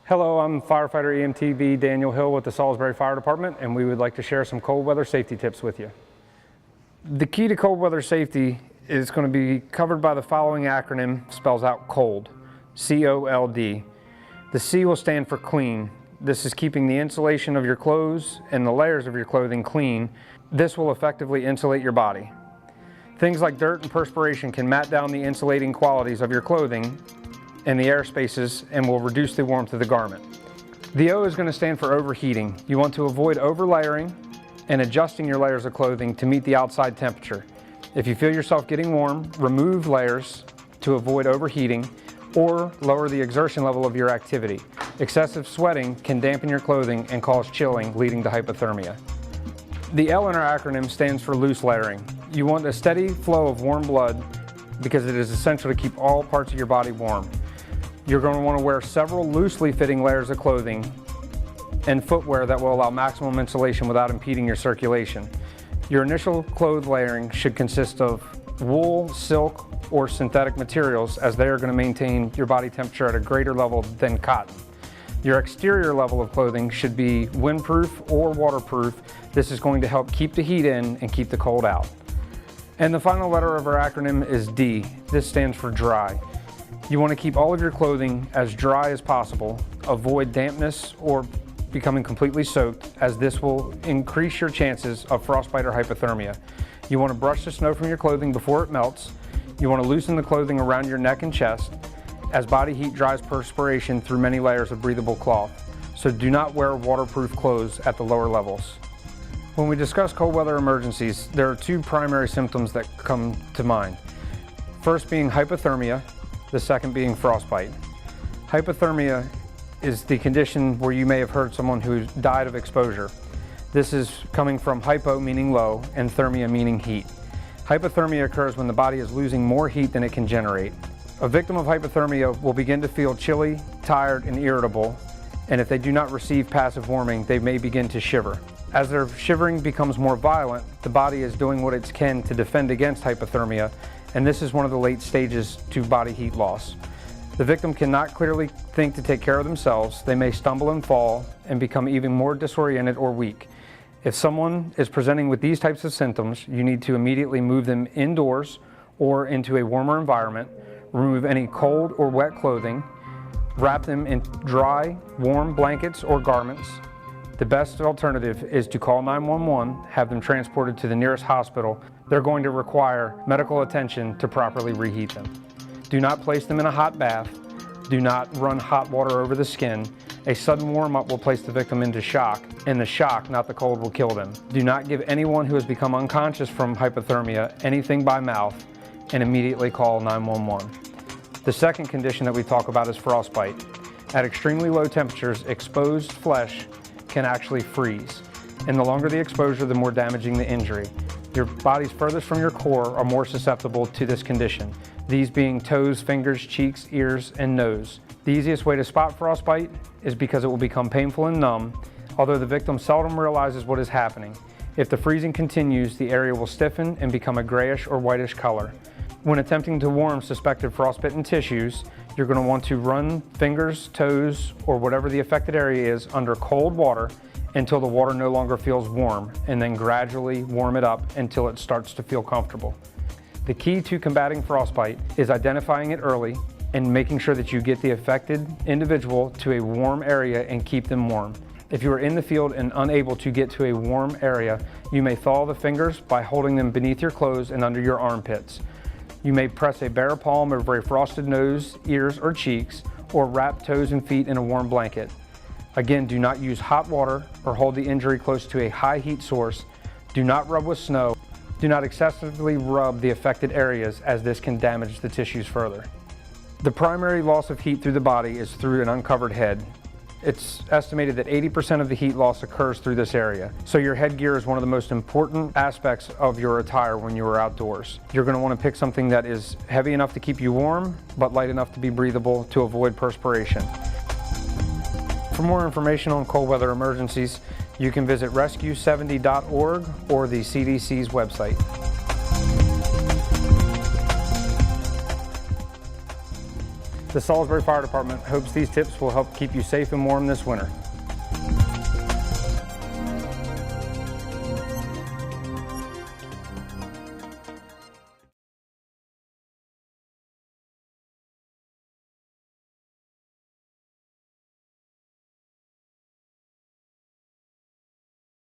Hello, I'm firefighter EMTV Daniel Hill with the Salisbury Fire Department, and we would like to share some cold weather safety tips with you. The key to cold weather safety is going to be covered by the following acronym. Spells out COLD, C-O-L-D. The C will stand for clean. This is keeping the insulation of your clothes and the layers of your clothing clean. This will effectively insulate your body. Things like dirt and perspiration can mat down the insulating qualities of your clothing and the air spaces and will reduce the warmth of the garment. The O is going to stand for overheating. You want to avoid overlayering and adjusting your layers of clothing to meet the outside temperature. If you feel yourself getting warm, remove layers to avoid overheating or lower the exertion level of your activity. Excessive sweating can dampen your clothing and cause chilling, leading to hypothermia. The L in our acronym stands for loose layering. You want a steady flow of warm blood because it is essential to keep all parts of your body warm. You're going to want to wear several loosely fitting layers of clothing and footwear that will allow maximum insulation without impeding your circulation. Your initial clothes layering should consist of wool, silk, or synthetic materials, as they are going to maintain your body temperature at a greater level than cotton. Your exterior level of clothing should be windproof or waterproof. This is going to help keep the heat in and keep the cold out. And the final letter of our acronym is D. This stands for dry. You want to keep all of your clothing as dry as possible. Avoid dampness or becoming completely soaked, as this will increase your chances of frostbite or hypothermia. You want to brush the snow from your clothing before it melts. You want to loosen the clothing around your neck and chest, as body heat dries perspiration through many layers of breathable cloth. So do not wear waterproof clothes at the lower levels. When we discuss cold weather emergencies, there are two primary symptoms that come to mind. First being hypothermia, the second being frostbite. Hypothermia is the condition where you may have heard someone who died of exposure. This is coming from hypo, meaning low, and thermia, meaning heat. Hypothermia occurs when the body is losing more heat than it can generate. A victim of hypothermia will begin to feel chilly, tired, and irritable, and if they do not receive passive warming, they may begin to shiver. As their shivering becomes more violent, the body is doing what it can to defend against hypothermia, and this is one of the late stages to body heat loss. The victim cannot clearly think to take care of themselves. They may stumble and fall and become even more disoriented or weak. If someone is presenting with these types of symptoms, you need to immediately move them indoors or into a warmer environment, remove any cold or wet clothing, wrap them in dry, warm blankets or garments. The best alternative is to call 911, have them transported to the nearest hospital. They're going to require medical attention to properly reheat them. Do not place them in a hot bath. Do not run hot water over the skin. A sudden warm-up will place the victim into shock, and the shock, not the cold, will kill them. Do not give anyone who has become unconscious from hypothermia anything by mouth, and immediately call 911. The second condition that we talk about is frostbite. At extremely low temperatures, exposed flesh can actually freeze, and the longer the exposure, the more damaging the injury. Your bodies furthest from your core are more susceptible to this condition, these being toes, fingers, cheeks, ears, and nose. The easiest way to spot frostbite is because it will become painful and numb, although the victim seldom realizes what is happening. If the freezing continues, the area will stiffen and become a grayish or whitish color. When attempting to warm suspected frostbitten tissues, you're going to want to run fingers, toes, or whatever the affected area is under cold water until the water no longer feels warm, and then gradually warm it up until it starts to feel comfortable. The key to combating frostbite is identifying it early and making sure that you get the affected individual to a warm area and keep them warm. If you are in the field and unable to get to a warm area, you may thaw the fingers by holding them beneath your clothes and under your armpits. You may press a bare palm over a frosted nose, ears, or cheeks, or wrap toes and feet in a warm blanket. Again, do not use hot water or hold the injury close to a high heat source. Do not rub with snow. Do not excessively rub the affected areas, as this can damage the tissues further. The primary loss of heat through the body is through an uncovered head. It's estimated that 80% of the heat loss occurs through this area. So your headgear is one of the most important aspects of your attire when you are outdoors. You're going to want to pick something that is heavy enough to keep you warm, but light enough to be breathable to avoid perspiration. For more information on cold weather emergencies, you can visit rescue70.org or the CDC's website. The Salisbury Fire Department hopes these tips will help keep you safe and warm this winter.